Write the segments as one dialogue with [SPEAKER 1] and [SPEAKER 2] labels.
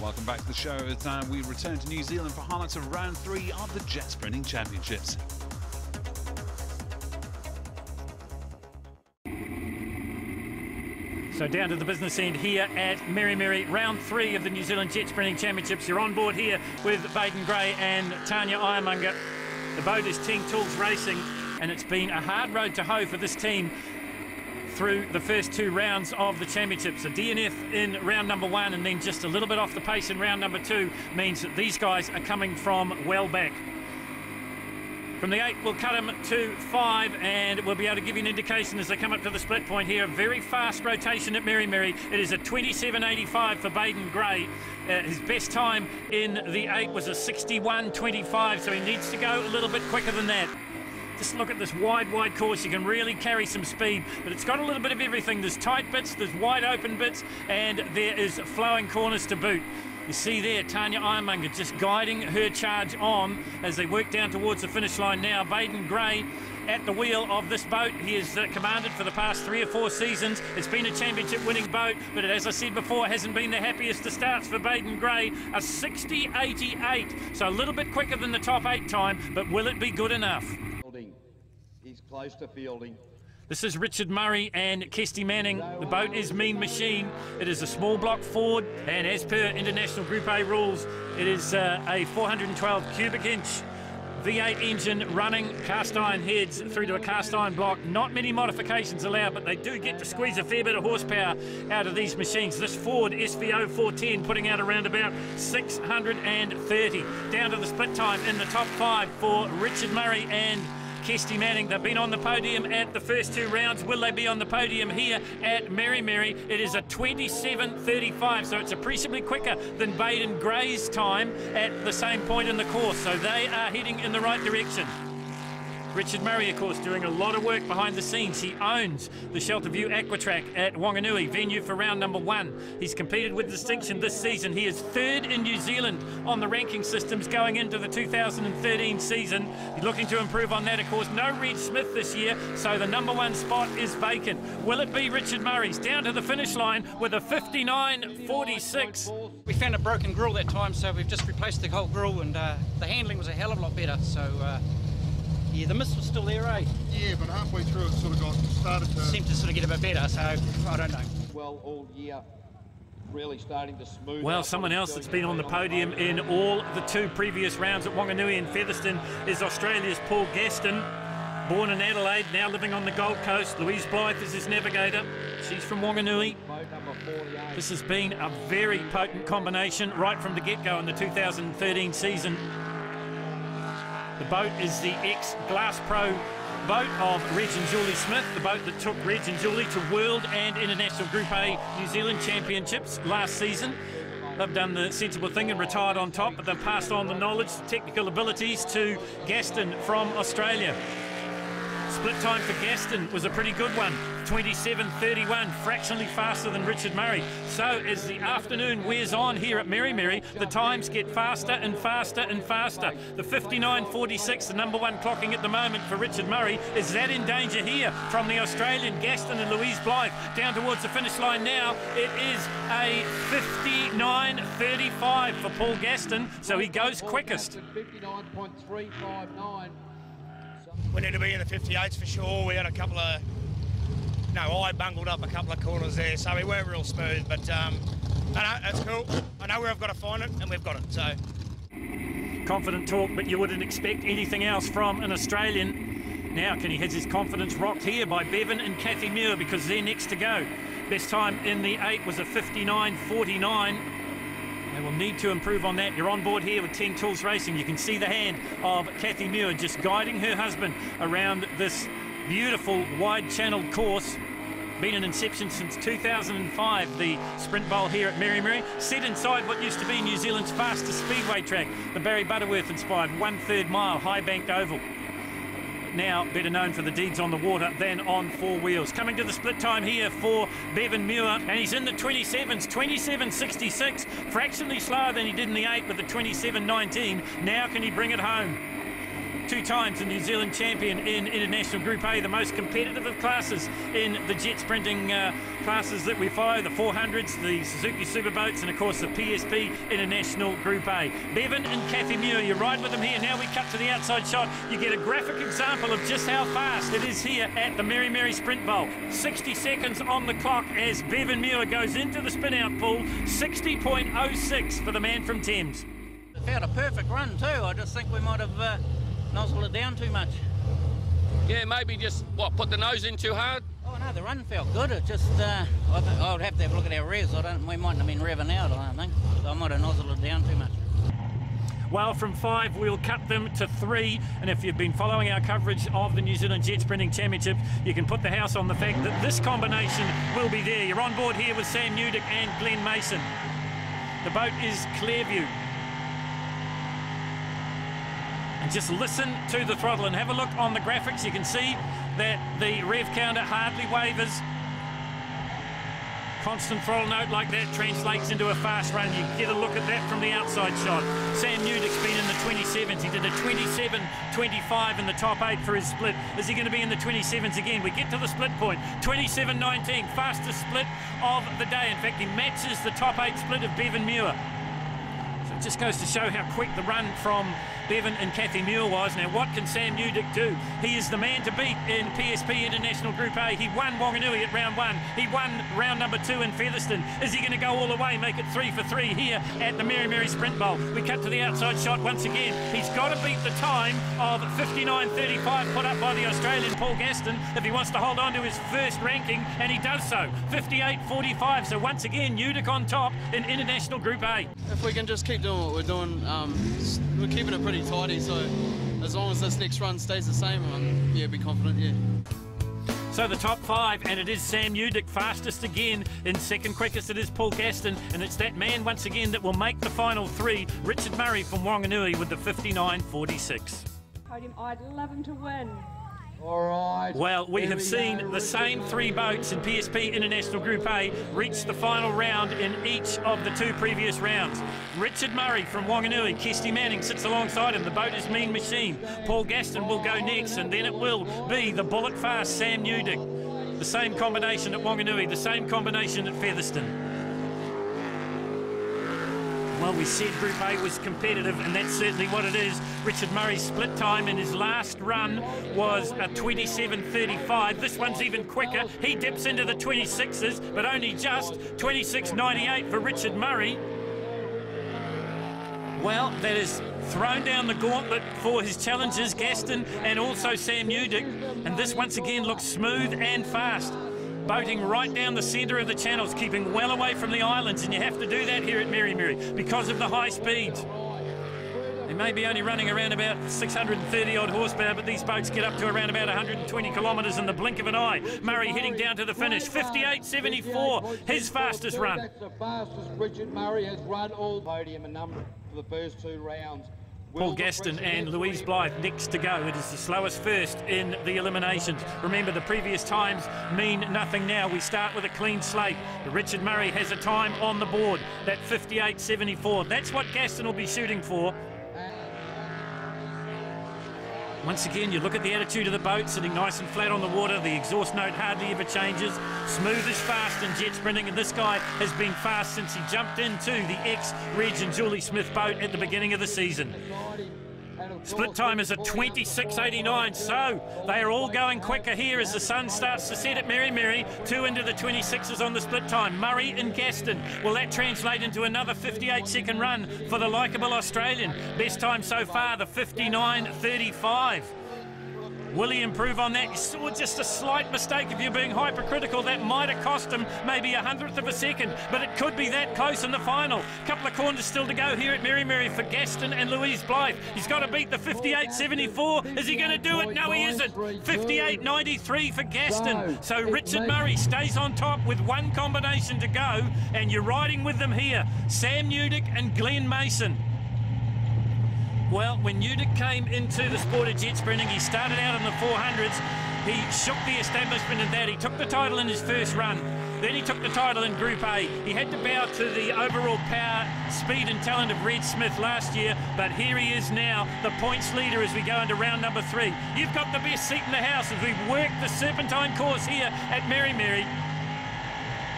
[SPEAKER 1] Welcome back to the show as we return to New Zealand for highlights of round 3 of the Jetsprinting Championships.
[SPEAKER 2] So down to the business end here at Merry, round 3 of the New Zealand Jetsprinting Championships. You're on board here with Baden Gray and Tanya Ironmonger. The boat is Ting Tools Racing, and it's been a hard road to hoe for this team through the first 2 rounds of the championships. A DNF in round number 1 and then just a little bit off the pace in round number 2 means that these guys are coming from well back. From the 8, we'll cut them to 5, and we'll be able to give you an indication as they come up to the split point here. A very fast rotation at Merry. It is a 27.85 for Baden Gray. His best time in the 8 was a 61.25, so he needs to go a little bit quicker than that. Just look at this wide course. You can really carry some speed, but it's got a little bit of everything. There's tight bits, there's wide open bits, and there is flowing corners to boot. You see there, Tanya Ironmonger just guiding her charge on as they work down towards the finish line now. Baden Gray at the wheel of this boat. He has commanded for the past 3 or 4 seasons. It's been a championship winning boat, but as I said before, hasn't been the happiest of starts for Baden Gray. A 60.88, so a little bit quicker than the top 8 time, but will it be good enough?
[SPEAKER 3] He's close to fielding.
[SPEAKER 2] This is Richard Murray and Kesty Manning. The boat is Mean Machine. It is a small block forward, and as per International Group A rules, it is a 412 cubic inch V8 engine running cast iron heads through to a cast iron block. Not many modifications allowed, but they do get to squeeze a fair bit of horsepower out of these machines. This Ford SVO 410 putting out around about 630. Down to the split time in the top 5 for Richard Murray and Kesty Manning. They've been on the podium at the first 2 rounds. Will they be on the podium here at Merry? It is a 27.35, so it's appreciably quicker than Baden Gray's time at the same point in the course, so they are heading in the right direction. Richard Murray, of course, doing a lot of work behind the scenes. He owns the Shelter View Aquatrack at Wanganui, venue for round number 1. He's competed with distinction this season. He is 3rd in New Zealand on the ranking systems going into the 2013 season. He's looking to improve on that, of course. No Reed Smith this year, so the number 1 spot is vacant. Will it be Richard Murray's? Down to the finish line with a 59.46.
[SPEAKER 4] We found a broken grill that time, so we've just replaced the whole grill, and the handling was a hell of a lot better, so yeah, the mist was still there, eh?
[SPEAKER 5] Yeah, but halfway through it sort of started to...
[SPEAKER 4] Seemed to sort of get a bit better, so I don't know.
[SPEAKER 3] Well, all year, really starting to smooth.
[SPEAKER 2] Well, someone else that's been on the podium in all the 2 previous rounds at Wanganui and Featherston is Australia's Paul Gaston. Born in Adelaide, now living on the Gold Coast. Louise Blythe is his navigator. She's from Wanganui. This has been a very potent combination right from the get-go in the 2013 season. The boat is the ex-Glass Pro boat of Reg and Julie Smith, the boat that took Reg and Julie to World and International Group A New Zealand Championships last season. They've done the sensible thing and retired on top, but they've passed on the knowledge, the technical abilities to Gaston from Australia. Split time for Gaston was a pretty good one, 27.31, fractionally faster than Richard Murray. So as the afternoon wears on here at Merry, the times get faster and faster and faster. The 59.46, the number 1 clocking at the moment for Richard Murray. Is that in danger here from the Australian Gaston and Louise Blythe? Down towards the finish line now. It is a 59.35 for Paul Gaston, so he goes quickest.
[SPEAKER 3] 59.359.
[SPEAKER 6] We need to be in the 58s for sure. We had a couple of... No, I bungled up a couple of corners there, so we weren't real smooth, but no, that's cool. I know where I've got to find it, and we've got it, so...
[SPEAKER 2] Confident talk, but you wouldn't expect anything else from an Australian. Now, can he have his confidence rocked here by Bevan and Kathy Muir, because they're next to go. Best time in the 8 was a 59.49. They will need to improve on that. You're on board here with Ting Tools Racing. You can see the hand of Kathy Muir just guiding her husband around this beautiful wide-channeled course. Been in inception since 2005, the Sprint Bowl here at Merry, set inside what used to be New Zealand's fastest speedway track, the Barry Butterworth-inspired 1/3 mile high-banked oval. Now better known for the deeds on the water than on 4 wheels. Coming to the split time here for Bevan Muir, and he's in the 27s, 27.66, fractionally slower than he did in the 8 with the 27.19. Now can he bring it home? 2 times the New Zealand champion in International Group A, the most competitive of classes in the jet sprinting classes that we follow, the 400s, the Suzuki superboats, and of course the PSP International Group A. Bevan and Kathy Muir, you ride with them here. Now we cut to the outside shot. You get a graphic example of just how fast it is here at the Mary Mary Sprint Bowl. 60 seconds on the clock as Bevan Muir goes into the spin-out pool. 60.06 for the man from Thames.
[SPEAKER 7] Found a perfect run too. I just think we might have nozzled it down too much.
[SPEAKER 8] Yeah, maybe just, put the nose in too hard?
[SPEAKER 7] Oh no, the run felt good. It just, I would have to have a look at our revs. We mightn't have been revving out, I don't think. So I might have nozzled it down too much.
[SPEAKER 2] Well, from 5, we'll cut them to 3. And if you've been following our coverage of the New Zealand Jetsprinting Championship, you can put the house on the fact that this combination will be there. You're on board here with Sam Newdick and Glenn Mason. The boat is Clearview. And just listen to the throttle and have a look on the graphics. You can see that the rev counter hardly wavers. Constant throttle note like that translates into a fast run. You get a look at that from the outside shot. Sam Newdick's been in the 27s. He did a 27.25 in the top 8 for his split. Is he going to be in the 27s again? We get to the split point. 27.19, fastest split of the day. In fact, he matches the top 8 split of Bevan Muir. So it just goes to show how quick the run from Bevan and Kathy Muir was. Now, what can Sam Newdick do? He is the man to beat in PSP International Group A. He won Wanganui at round 1. He won round number 2 in Featherston. Is he going to go all the way, make it 3 for 3 here at the Mary Mary Sprint Bowl? We cut to the outside shot once again. He's got to beat the time of 59.35 put up by the Australian Paul Gaston if he wants to hold on to his first ranking, and he does so. 58.45. So once again, Newdick on top in International Group A.
[SPEAKER 9] If we can just keep doing what we're doing, we're keeping it pretty tidy, so as long as this next run stays the same, yeah, be confident, yeah.
[SPEAKER 2] So the top 5, and it is Sam Newdick fastest again. In second quickest it is Paul Gaston, and it's that man once again that will make the final 3, Richard Murray from Wanganui with the 59.46.
[SPEAKER 10] Podium, I'd love him to win.
[SPEAKER 3] All right.
[SPEAKER 2] Well, we have seen the same 3 boats in PSP International Group A reach the final round in each of the 2 previous rounds. Richard Murray from Wanganui, Kirsty Manning sits alongside him. The boat is Mean Machine. Paul Gaston will go next, and then it will be the bullet fast Sam Newdick. The same combination at Wanganui, the same combination at Featherston. Well, we said Group A was competitive, and that's certainly what it is. Richard Murray's split time in his last run was a 27.35. This one's even quicker. He dips into the 26s, but only just 26.98 for Richard Murray. Well, that is thrown down the gauntlet for his challengers, Gaston and also Sam Newdick. And this once again looks smooth and fast. Boating right down the centre of the channels, keeping well away from the islands, and you have to do that here at Mary Mary because of the high speeds. They may be only running around about 630 odd horsepower, but these boats get up to around about 120 kilometres in the blink of an eye. Murray heading down to the finish, 58.74, his fastest run.
[SPEAKER 3] That's the fastest Richard Murray has run all podium, a number for the first 2 rounds.
[SPEAKER 2] Paul Gaston and Louise Blythe next to go. It is the slowest first in the eliminations. Remember, the previous times mean nothing now. We start with a clean slate. Richard Murray has a time on the board, that 58.74. That's what Gaston will be shooting for. Once again, you look at the attitude of the boat, sitting nice and flat on the water. The exhaust note hardly ever changes. Smooth as fast in jet sprinting, and this guy has been fast since he jumped into the ex-Reg and Julie Smith boat at the beginning of the season. Split time is at 26.89, so they are all going quicker here as the sun starts to set at Mary Mary. 2 into the 26s on the split time. Murray and Gaston. Will that translate into another 58-second run for the likeable Australian? Best time so far, the 59.35. Will he improve on that? You saw just a slight mistake. If you're being hypercritical, that might have cost him maybe a 100th of a second, but it could be that close in the final. Couple of corners still to go here at Mary Mary for Gaston and Louise Blythe. He's got to beat the 58.74. Is he going to do it? No, he isn't. 58.93 for Gaston. So Richard Murray stays on top with 1 combination to go, and you're riding with them here. Sam Newdick and Glenn Mason. Well, when Newdick came into the sport of jet sprinting, he started out in the 400s. He shook the establishment in that. He took the title in his first run. Then he took the title in Group A. He had to bow to the overall power, speed and talent of Red Smith last year, but here he is now, the points leader as we go into round number 3. You've got the best seat in the house as we work the Serpentine course here at Mary Mary.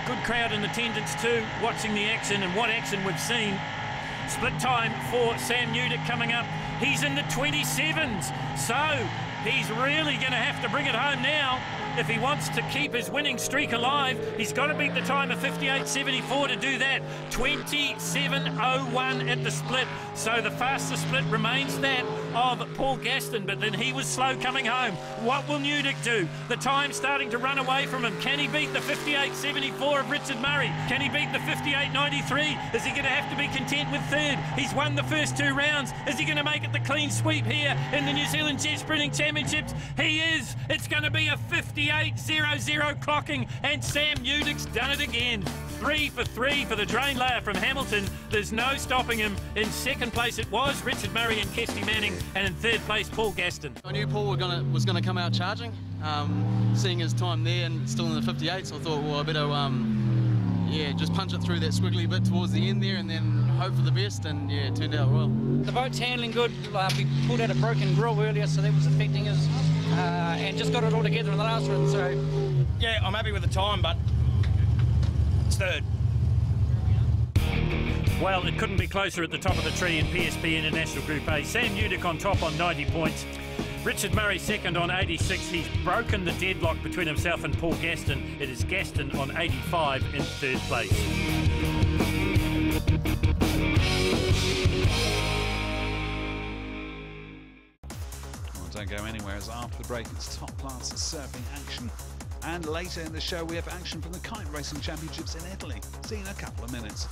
[SPEAKER 2] Good crowd in attendance too, watching the action, and what action we've seen. Split time for Sam Newdick coming up. He's in the 27s, so he's really going to have to bring it home now. If he wants to keep his winning streak alive, he's got to beat the time of 58.74 to do that. 27.01 at the split. So the fastest split remains that of Paul Gaston, but then he was slow coming home. What will Newdick do? The time starting to run away from him. Can he beat the 58.74 of Richard Murray? Can he beat the 58.93? Is he going to have to be content with third? He's won the first 2 rounds. Is he going to make it the clean sweep here in the New Zealand Jetsprinting Championships? He is. It's going to be a 58.00 clocking, and Sam Newdick's done it again. 3 for 3 for the drain layer from Hamilton. There's no stopping him. In second place it was Richard Murray and Kesty Manning, and in third place Paul Gaston.
[SPEAKER 9] I knew Paul was going to come out charging, seeing his time there and still in the 58, so I thought, well, I better yeah, just punch it through that squiggly bit towards the end there and then hope for the best, and yeah, it turned out well.
[SPEAKER 4] The boat's handling good. We pulled out a broken grill earlier, so that was affecting us, and just got it all together in the last run, so yeah, I'm happy with the time, but it's third.
[SPEAKER 2] Well, it couldn't be closer at the top of the tree in PSP International Group A. Sam Newdick on top on 90 points. Richard Murray second on 86. He's broken the deadlock between himself and Paul Gaston. It is Gaston on 85 in third place.
[SPEAKER 1] Well, don't go anywhere, as after the break it's top-class surfing action. And later in the show we have action from the Kite Racing Championships in Italy. See you in a couple of minutes.